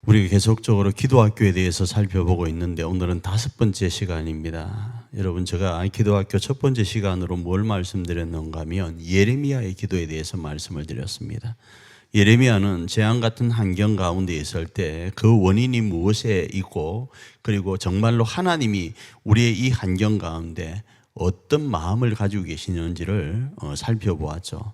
우리가 계속적으로 기도학교에 대해서 살펴보고 있는데 오늘은 5번째 시간입니다. 여러분, 제가 기도학교 첫 번째 시간으로 뭘 말씀드렸는가 하면 예레미야의 기도에 대해서 말씀을 드렸습니다. 예레미야는 재앙 같은 환경 가운데 있을 때 그 원인이 무엇에 있고, 그리고 정말로 하나님이 우리의 이 환경 가운데 어떤 마음을 가지고 계시는지를 살펴보았죠.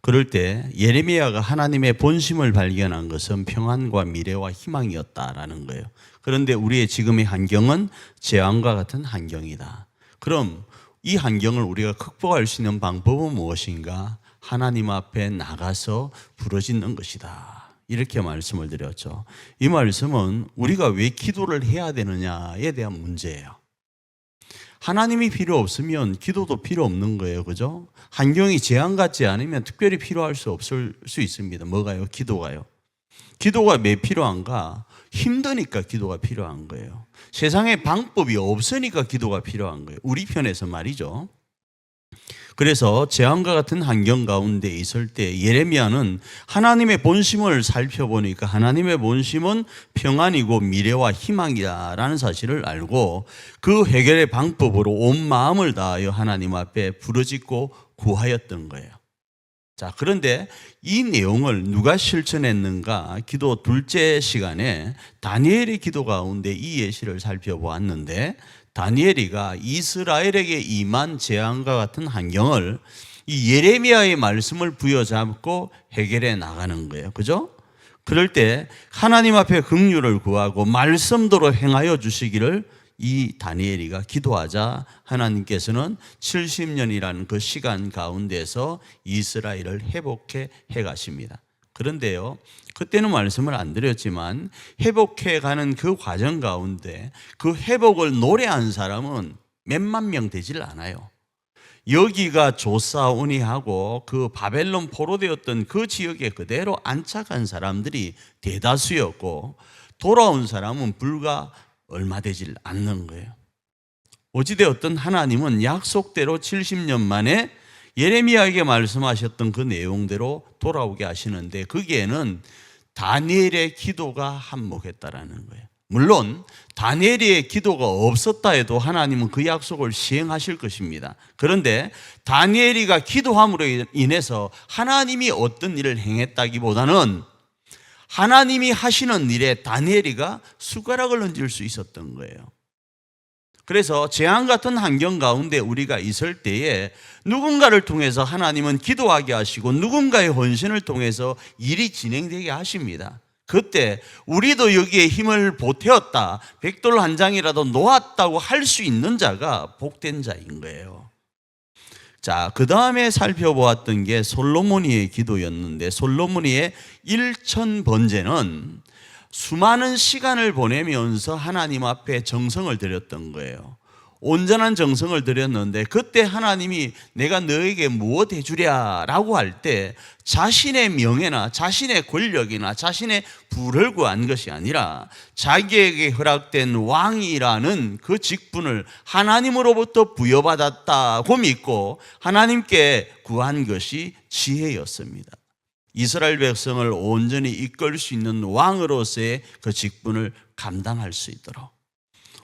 그럴 때 예레미야가 하나님의 본심을 발견한 것은 평안과 미래와 희망이었다라는 거예요. 그런데 우리의 지금의 환경은 재앙과 같은 환경이다. 그럼 이 환경을 우리가 극복할 수 있는 방법은 무엇인가? 하나님 앞에 나가서 부르짖는 것이다. 이렇게 말씀을 드렸죠. 이 말씀은 우리가 왜 기도를 해야 되느냐에 대한 문제예요. 하나님이 필요 없으면 기도도 필요 없는 거예요. 그죠? 환경이 재앙 같지 않으면 특별히 필요할 수 없을 수 있습니다. 뭐가요? 기도가요. 기도가 왜 필요한가? 힘드니까 기도가 필요한 거예요. 세상에 방법이 없으니까 기도가 필요한 거예요. 우리 편에서 말이죠. 그래서 재앙과 같은 환경 가운데 있을 때 예레미야는 하나님의 본심을 살펴보니까 하나님의 본심은 평안이고 미래와 희망이다라는 사실을 알고 그 해결의 방법으로 온 마음을 다하여 하나님 앞에 부르짖고 구하였던 거예요. 자, 그런데 이 내용을 누가 실천했는가? 기도 둘째 시간에 다니엘의 기도 가운데 이 예시를 살펴보았는데, 다니엘이가 이스라엘에게 임한 재앙과 같은 환경을 이 예레미야의 말씀을 부여잡고 해결해 나가는 거예요. 그죠? 그럴 때 하나님 앞에 긍휼을 구하고 말씀대로 행하여 주시기를 이 다니엘이가 기도하자 하나님께서는 70년이라는 그 시간 가운데서 이스라엘을 회복해 가십니다. 그런데요, 그때는 말씀을 안 드렸지만 회복해 가는 그 과정 가운데 그 회복을 노래한 사람은 몇만 명 되질 않아요. 여기가 조사오니 하고 그 바벨론 포로되었던 그 지역에 그대로 안착한 사람들이 대다수였고, 돌아온 사람은 불과 얼마 되질 않는 거예요. 어찌되었든 하나님은 약속대로 70년 만에 예레미야에게 말씀하셨던 그 내용대로 돌아오게 하시는데, 거기에는 다니엘의 기도가 한몫했다라는 거예요. 물론 다니엘의 기도가 없었다 해도 하나님은 그 약속을 시행하실 것입니다. 그런데 다니엘이가 기도함으로 인해서 하나님이 어떤 일을 행했다기보다는 하나님이 하시는 일에 다니엘이가 숟가락을 얹을 수 있었던 거예요. 그래서 재앙 같은 환경 가운데 우리가 있을 때에 누군가를 통해서 하나님은 기도하게 하시고 누군가의 헌신을 통해서 일이 진행되게 하십니다. 그때 우리도 여기에 힘을 보태었다, 백돌 한 장이라도 놓았다고 할 수 있는 자가 복된 자인 거예요. 자, 그 다음에 살펴보았던 게 솔로몬이의 기도였는데, 솔로몬이의 1000번제는 수많은 시간을 보내면서 하나님 앞에 정성을 드렸던 거예요. 온전한 정성을 드렸는데, 그때 하나님이 내가 너에게 무엇 해주랴 라고 할 때 자신의 명예나 자신의 권력이나 자신의 부를 구한 것이 아니라 자기에게 허락된 왕이라는 그 직분을 하나님으로부터 부여받았다고 믿고 하나님께 구한 것이 지혜였습니다. 이스라엘 백성을 온전히 이끌 수 있는 왕으로서의 그 직분을 감당할 수 있도록.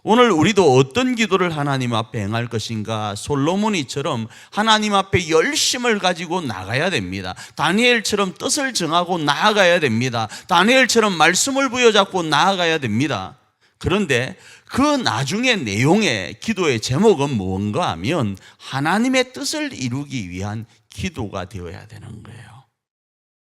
오늘 우리도 어떤 기도를 하나님 앞에 행할 것인가? 솔로몬이처럼 하나님 앞에 열심을 가지고 나가야 됩니다. 다니엘처럼 뜻을 정하고 나아가야 됩니다. 다니엘처럼 말씀을 부여잡고 나아가야 됩니다. 그런데 그 나중의 내용의 기도의 제목은 무언가 하면 하나님의 뜻을 이루기 위한 기도가 되어야 되는 거예요.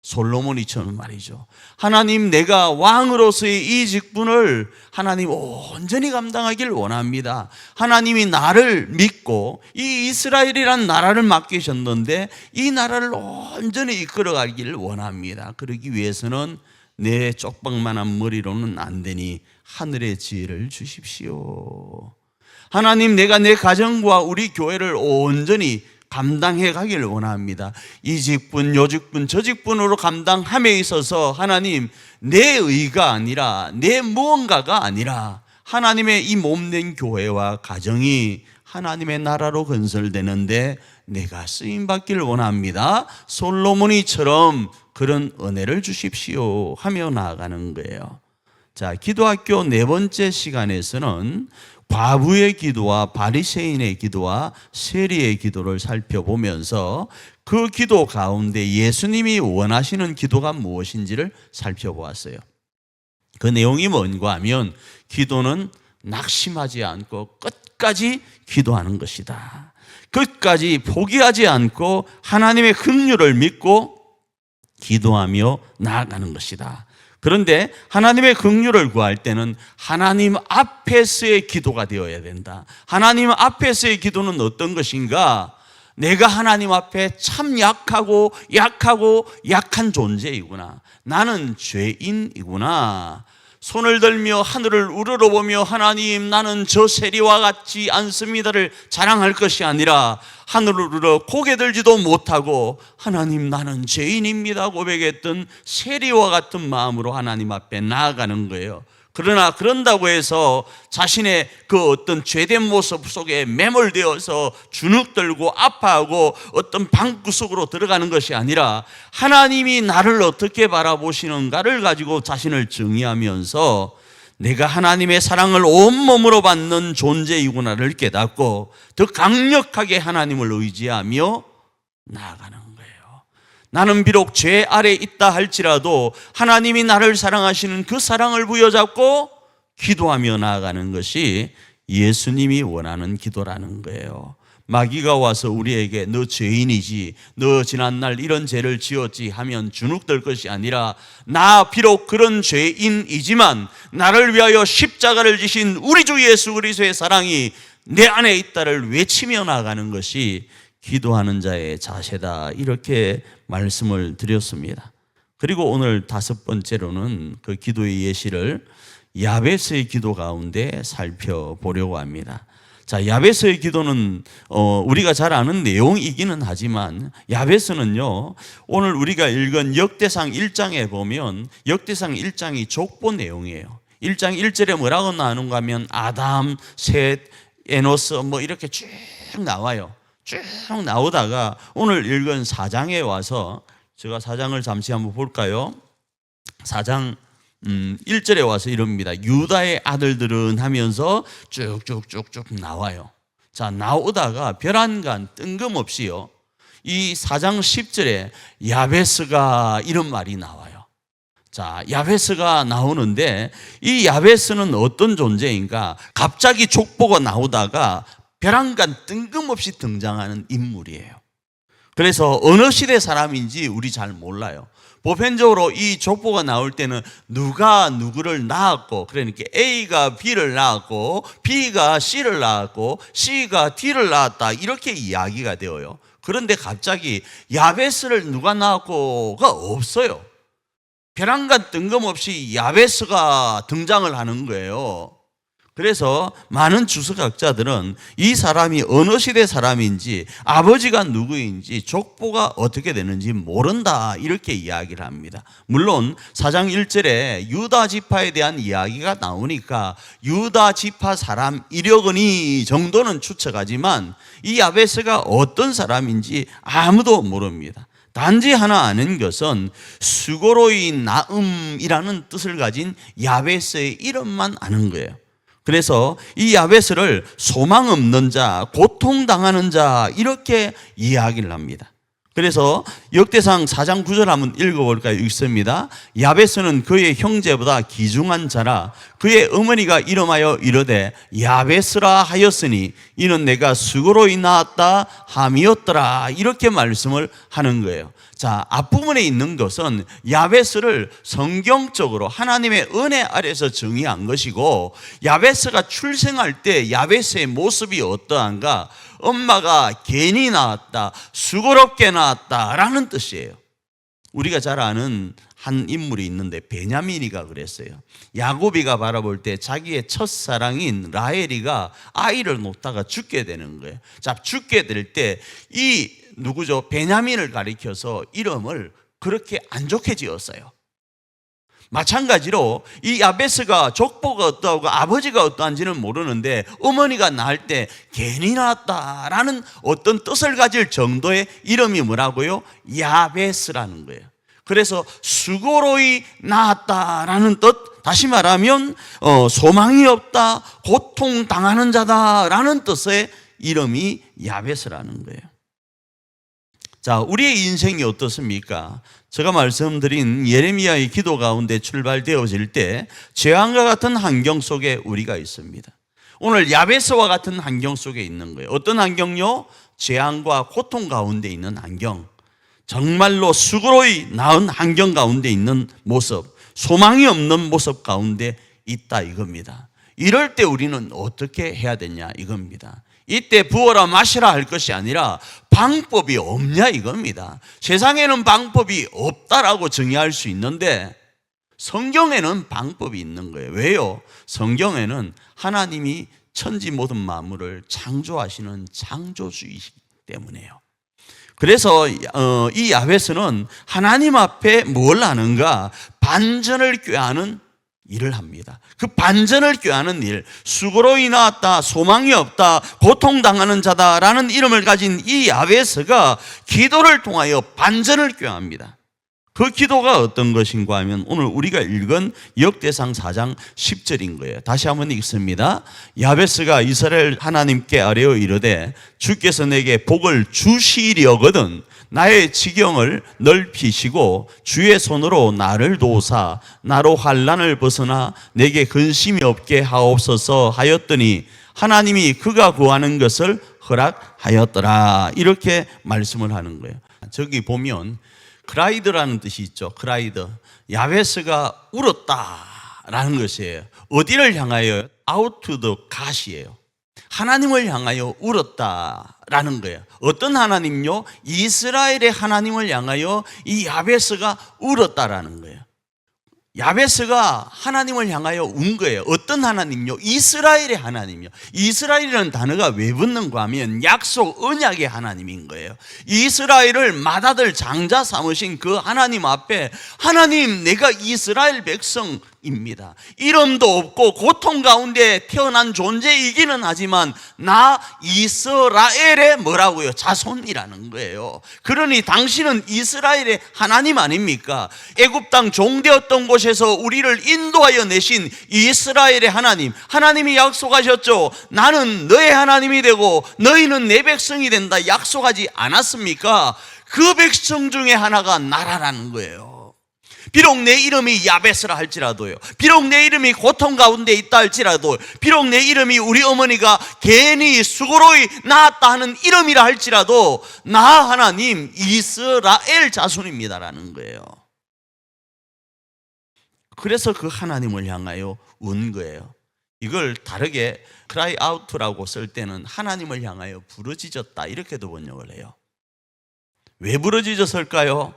솔로몬이처럼 말이죠. 하나님, 내가 왕으로서의 이 직분을 하나님 온전히 감당하길 원합니다. 하나님이 나를 믿고 이 이스라엘이란 나라를 맡기셨는데 이 나라를 온전히 이끌어가길 원합니다. 그러기 위해서는 내 쪽박만한 머리로는 안 되니 하늘의 지혜를 주십시오. 하나님, 내가 내 가정과 우리 교회를 온전히 감당해 가길 원합니다. 이 직분, 요 직분, 저 직분으로 감당함에 있어서 하나님, 내 의가 아니라 내 무언가가 아니라 하나님의 이 몸된 교회와 가정이 하나님의 나라로 건설되는데 내가 쓰임받기를 원합니다. 솔로몬이처럼 그런 은혜를 주십시오 하며 나아가는 거예요. 자, 기도학교 네 번째 시간에서는 과부의 기도와 바리새인의 기도와 세리의 기도를 살펴보면서 그 기도 가운데 예수님이 원하시는 기도가 무엇인지를 살펴보았어요. 그 내용이 뭔가 하면 기도는 낙심하지 않고 끝까지 기도하는 것이다. 끝까지 포기하지 않고 하나님의 긍휼을 믿고 기도하며 나아가는 것이다. 그런데 하나님의 긍휼을 구할 때는 하나님 앞에서의 기도가 되어야 된다. 하나님 앞에서의 기도는 어떤 것인가? 내가 하나님 앞에 참 약하고 약한 존재이구나. 나는 죄인이구나. 손을 들며 하늘을 우러러보며 하나님 나는 저 세리와 같지 않습니다를 자랑할 것이 아니라 하늘을 우러러 고개 들지도 못하고 하나님 나는 죄인입니다 고백했던 세리와 같은 마음으로 하나님 앞에 나아가는 거예요. 그러나 그런다고 해서 자신의 그 어떤 죄된 모습 속에 매몰되어서 주눅들고 아파하고 어떤 방구석으로 들어가는 것이 아니라 하나님이 나를 어떻게 바라보시는가를 가지고 자신을 정의하면서 내가 하나님의 사랑을 온몸으로 받는 존재이구나를 깨닫고 더 강력하게 하나님을 의지하며 나아가는 거예요. 나는 비록 죄 아래 있다 할지라도 하나님이 나를 사랑하시는 그 사랑을 부여잡고 기도하며 나아가는 것이 예수님이 원하는 기도라는 거예요. 마귀가 와서 우리에게 너 죄인이지, 너 지난날 이런 죄를 지었지 하면 주눅들 것이 아니라 나 비록 그런 죄인이지만 나를 위하여 십자가를 지신 우리 주 예수 그리스도의 사랑이 내 안에 있다를 외치며 나아가는 것이 기도하는 자의 자세다, 이렇게 말씀을 드렸습니다. 그리고 오늘 다섯 번째로는 그 기도의 예시를 야베스의 기도 가운데 살펴보려고 합니다. 자, 야베스의 기도는 우리가 잘 아는 내용이기는 하지만 야베스는요, 오늘 우리가 읽은 역대상 1장에 보면 역대상 1장이 족보 내용이에요. 1장 1절에 뭐라고 나오는가 하면 아담, 셋, 에노스 뭐 이렇게 쭉 나와요. 쭉 나오다가 오늘 읽은 4장에 와서 제가 4장을 잠시 한번 볼까요? 4장 1절에 와서 이럽니다. 유다의 아들들은 하면서 쭉쭉쭉쭉 나와요. 자, 나오다가 별안간 뜬금없이요, 이 4장 10절에 야베스가 이런 말이 나와요. 자, 야베스가 나오는데 이 야베스는 어떤 존재인가? 갑자기 족보가 나오다가 벼랑간 뜬금없이 등장하는 인물이에요. 그래서 어느 시대 사람인지 우리 잘 몰라요. 보편적으로 이 족보가 나올 때는 누가 누구를 낳았고, 그러니까 A가 B를 낳았고 B가 C를 낳았고 C가 D를 낳았다, 이렇게 이야기가 되어요. 그런데 갑자기 야베스를 누가 낳았고가 없어요. 벼랑간 뜬금없이 야베스가 등장을 하는 거예요. 그래서 많은 주석학자들은 이 사람이 어느 시대 사람인지, 아버지가 누구인지, 족보가 어떻게 되는지 모른다, 이렇게 이야기를 합니다. 물론 4장 1절에 유다 지파에 대한 이야기가 나오니까 유다 지파 사람 1억원이 정도는 추측하지만 이 야베스가 어떤 사람인지 아무도 모릅니다. 단지 하나 아는 것은 수고로이 나음이라는 뜻을 가진 야베스의 이름만 아는 거예요. 그래서 이 야베스를 소망 없는 자, 고통당하는 자, 이렇게 이야기를 합니다. 그래서 역대상 4장 9절 한번 읽어볼까요? 읽습니다. 야베스는 그의 형제보다 귀중한 자라 그의 어머니가 이름하여 이르되 야베스라 하였으니 이는 내가 수고로이 낳았다 함이었더라, 이렇게 말씀을 하는 거예요. 자, 앞부분에 있는 것은 야베스를 성경적으로 하나님의 은혜 아래서 정의한 것이고, 야베스가 출생할 때 야베스의 모습이 어떠한가? 엄마가 괜히 낳았다, 수고롭게 낳았다라는 뜻이에요. 우리가 잘 아는 한 인물이 있는데 베냐민이가 그랬어요. 야곱이가 바라볼 때 자기의 첫사랑인 라헬이가 아이를 놓다가 죽게 되는 거예요. 자, 죽게 될 때 이 누구죠? 베냐민을 가리켜서 이름을 그렇게 안 좋게 지었어요. 마찬가지로 이 야베스가 족보가 어떠하고 아버지가 어떠한지는 모르는데 어머니가 낳을 때 괜히 낳았다라는 어떤 뜻을 가질 정도의 이름이 뭐라고요? 야베스라는 거예요. 그래서 수고로이 낳았다라는 뜻, 다시 말하면 소망이 없다, 고통당하는 자다라는 뜻의 이름이 야베스라는 거예요. 자, 우리의 인생이 어떻습니까? 제가 말씀드린 예레미야의 기도 가운데 출발되어질 때 재앙과 같은 환경 속에 우리가 있습니다. 오늘 야베스와 같은 환경 속에 있는 거예요. 어떤 환경요? 재앙과 고통 가운데 있는 환경, 정말로 수고로이 나은 환경 가운데 있는 모습, 소망이 없는 모습 가운데 있다 이겁니다. 이럴 때 우리는 어떻게 해야 되냐 이겁니다. 이때 부어라 마시라 할 것이 아니라 방법이 없냐 이겁니다. 세상에는 방법이 없다라고 정의할 수 있는데 성경에는 방법이 있는 거예요. 왜요? 성경에는 하나님이 천지 모든 만물을 창조하시는 창조주이시기 때문에요. 그래서 이 야베스는 하나님 앞에 뭘 하는가? 반전을 꾀하는 일을 합니다. 그 반전을 꾀하는 일, 수고로 인하였다, 소망이 없다, 고통당하는 자다라는 이름을 가진 이 야베스가 기도를 통하여 반전을 꾀합니다. 그 기도가 어떤 것인가 하면 오늘 우리가 읽은 역대상 4장 10절인 거예요. 다시 한번 읽습니다. 야베스가 이스라엘 하나님께 아뢰어 이르되 주께서 내게 복을 주시려거든 나의 지경을 넓히시고 주의 손으로 나를 도우사 나로 환난을 벗어나 내게 근심이 없게 하옵소서 하였더니 하나님이 그가 구하는 것을 허락하였더라. 이렇게 말씀을 하는 거예요. 저기 보면 크라이드라는 뜻이 있죠. 크라이드. 야베스가 울었다라는 것이에요. 어디를 향하여? Out to the God이에요. 하나님을 향하여 울었다라는 거예요. 어떤 하나님요? 이스라엘의 하나님을 향하여 이 야베스가 울었다라는 거예요. 야베스가 하나님을 향하여 운 거예요. 어떤 하나님요? 이스라엘의 하나님이요. 이스라엘이라는 단어가 왜 붙는가 하면 약속 언약의 하나님인 거예요. 이스라엘을 맏아들 장자 삼으신 그 하나님 앞에 하나님 내가 이스라엘 백성입니다. 이름도 없고 고통 가운데 태어난 존재이기는 하지만 나 이스라엘의 뭐라고요? 자손이라는 거예요. 그러니 당신은 이스라엘의 하나님 아닙니까? 애굽 땅 종되었던 곳에서 우리를 인도하여 내신 이스라엘의 하나님, 하나님이 약속하셨죠. 나는 너의 하나님이 되고 너희는 내 백성이 된다 약속하지 않았습니까? 그 백성 중에 하나가 나라라는 거예요. 비록 내 이름이 야베스라 할지라도요, 비록 내 이름이 고통 가운데 있다 할지라도, 비록 내 이름이 우리 어머니가 괜히 수고로이 낳았다 하는 이름이라 할지라도 나 하나님 이스라엘 자손입니다라는 거예요. 그래서 그 하나님을 향하여 운 거예요. 이걸 다르게 cry out라고 쓸 때는 하나님을 향하여 부르짖었다 이렇게도 번역을 해요. 왜 부르짖었을까요?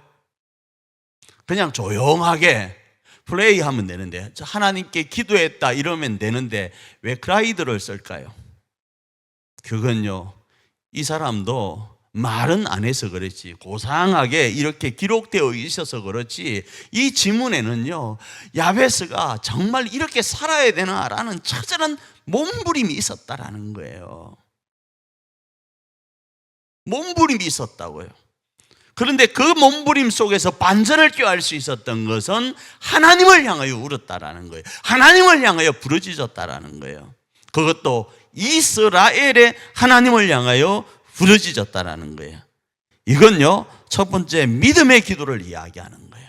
그냥 조용하게 플레이하면 되는데, 하나님께 기도했다 이러면 되는데 왜 크라이드를 쓸까요? 그건요, 이 사람도 말은 안 해서 그렇지 고상하게 이렇게 기록되어 있어서 그렇지 이 지문에는요 야베스가 정말 이렇게 살아야 되나라는 처절한 몸부림이 있었다라는 거예요. 몸부림이 있었다고요. 그런데 그 몸부림 속에서 반전을 꾀할 수 있었던 것은 하나님을 향하여 울었다라는 거예요. 하나님을 향하여 부르짖었다라는 거예요. 그것도 이스라엘의 하나님을 향하여 부르짖었다라는 거예요. 이건요 첫 번째 믿음의 기도를 이야기하는 거예요.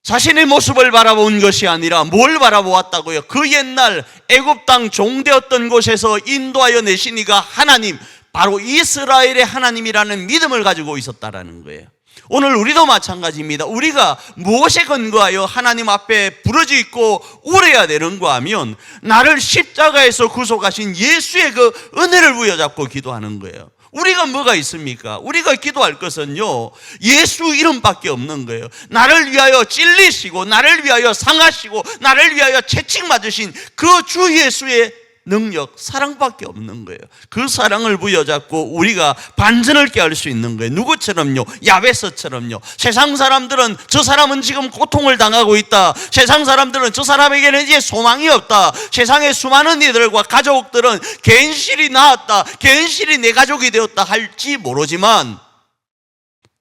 자신의 모습을 바라본 것이 아니라 뭘 바라보았다고요? 그 옛날 애굽 땅 종되었던 곳에서 인도하여 내신 이가 하나님, 바로 이스라엘의 하나님이라는 믿음을 가지고 있었다라는 거예요. 오늘 우리도 마찬가지입니다. 우리가 무엇에 근거하여 하나님 앞에 부르짖고 울어야 되는가 하면 나를 십자가에서 구속하신 예수의 그 은혜를 부여잡고 기도하는 거예요. 우리가 뭐가 있습니까? 우리가 기도할 것은요 예수 이름밖에 없는 거예요. 나를 위하여 찔리시고 나를 위하여 상하시고 나를 위하여 채찍 맞으신 그 주 예수의 능력, 사랑밖에 없는 거예요. 그 사랑을 부여잡고 우리가 반전을 꾀할 수 있는 거예요. 누구처럼요? 야베스처럼요. 세상 사람들은 저 사람은 지금 고통을 당하고 있다, 세상 사람들은 저 사람에게는 이제 소망이 없다, 세상의 수많은 이들과 가족들은 괜시리 낳았다, 괜시리 내 가족이 되었다 할지 모르지만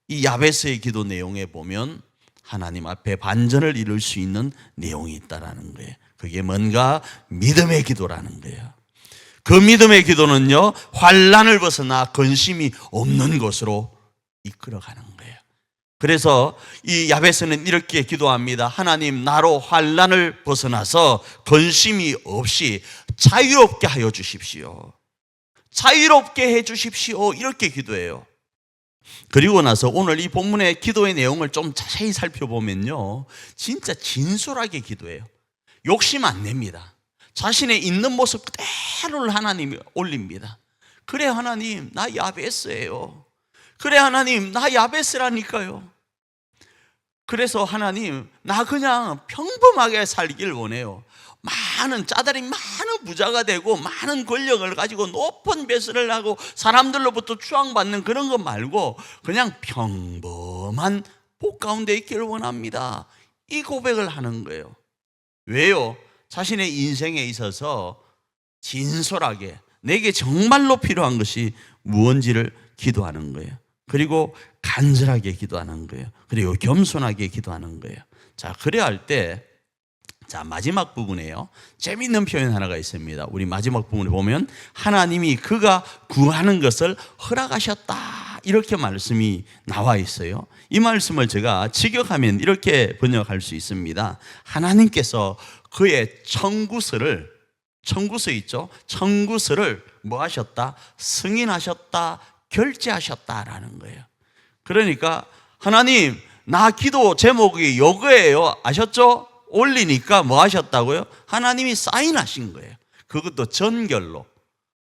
이 야베스의 기도 내용에 보면 하나님 앞에 반전을 이룰 수 있는 내용이 있다라는 거예요. 그게 뭔가 믿음의 기도라는 거예요. 그 믿음의 기도는요, 환난을 벗어나 근심이 없는 곳으로 이끌어가는 거예요. 그래서 이 야베스는 이렇게 기도합니다. 하나님, 나로 환난을 벗어나서 근심이 없이 자유롭게 하여 주십시오. 자유롭게 해 주십시오. 이렇게 기도해요. 그리고 나서 오늘 이 본문의 기도의 내용을 좀 자세히 살펴보면요, 진짜 진솔하게 기도해요. 욕심 안 냅니다. 자신의 있는 모습 그대로를 하나님이 올립니다. 그래 하나님, 나 야베스예요. 그래 하나님, 나 야베스라니까요. 그래서 하나님, 나 그냥 평범하게 살길 원해요. 많은 짜다리 많은 부자가 되고 많은 권력을 가지고 높은 배설을 하고 사람들로부터 추앙받는 그런 것 말고 그냥 평범한 복 가운데 있기를 원합니다. 이 고백을 하는 거예요. 왜요? 자신의 인생에 있어서 진솔하게 내게 정말로 필요한 것이 무엇인지를 기도하는 거예요. 그리고 간절하게 기도하는 거예요. 그리고 겸손하게 기도하는 거예요. 자, 그래야 할 때, 자, 마지막 부분에요, 재미있는 표현 하나가 있습니다. 우리 마지막 부분에 보면 하나님이 그가 구하는 것을 허락하셨다, 이렇게 말씀이 나와 있어요. 이 말씀을 제가 직역하면 이렇게 번역할 수 있습니다. 하나님께서 그의 청구서를 있죠? 청구서를 뭐 하셨다? 승인하셨다, 결제하셨다라는 거예요. 그러니까 하나님, 나 기도 제목이 이거예요. 아셨죠? 올리니까 뭐 하셨다고요? 하나님이 사인하신 거예요. 그것도 전결로.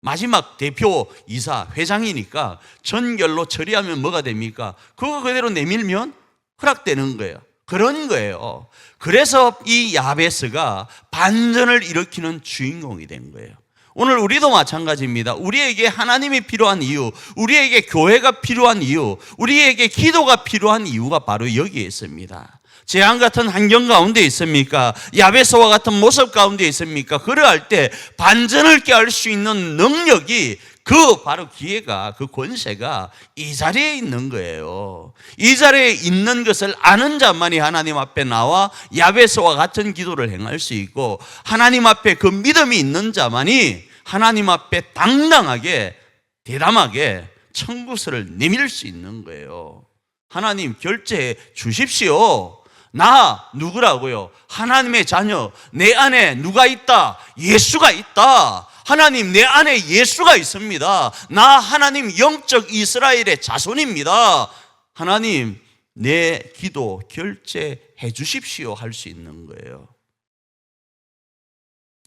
마지막 대표 이사 회장이니까 전결로 처리하면 뭐가 됩니까? 그거 그대로 내밀면 허락되는 거예요. 그런 거예요. 그래서 이 야베스가 반전을 일으키는 주인공이 된 거예요. 오늘 우리도 마찬가지입니다. 우리에게 하나님이 필요한 이유, 우리에게 교회가 필요한 이유, 우리에게 기도가 필요한 이유가 바로 여기에 있습니다. 재앙 같은 환경 가운데 있습니까? 야베스와 같은 모습 가운데 있습니까? 그러할 때 반전을 꾀할 수 있는 능력이, 그 바로 기회가, 그 권세가 이 자리에 있는 거예요. 이 자리에 있는 것을 아는 자만이 하나님 앞에 나와 야베스와 같은 기도를 행할 수 있고, 하나님 앞에 그 믿음이 있는 자만이 하나님 앞에 당당하게 대담하게 청구서를 내밀 수 있는 거예요. 하나님, 결제해 주십시오. 나 누구라고요? 하나님의 자녀. 내 안에 누가 있다? 예수가 있다. 하나님, 내 안에 예수가 있습니다. 나 하나님 영적 이스라엘의 자손입니다. 하나님, 내 기도 결제해 주십시오 할 수 있는 거예요.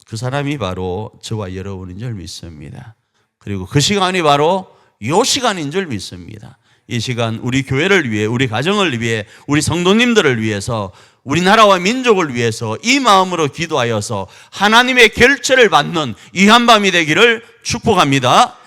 그 사람이 바로 저와 여러분인 줄 믿습니다. 그리고 그 시간이 바로 이 시간인 줄 믿습니다. 이 시간 우리 교회를 위해, 우리 가정을 위해, 우리 성도님들을 위해서, 우리나라와 민족을 위해서 이 마음으로 기도하여서 하나님의 결제를 받는 이 한밤이 되기를 축복합니다.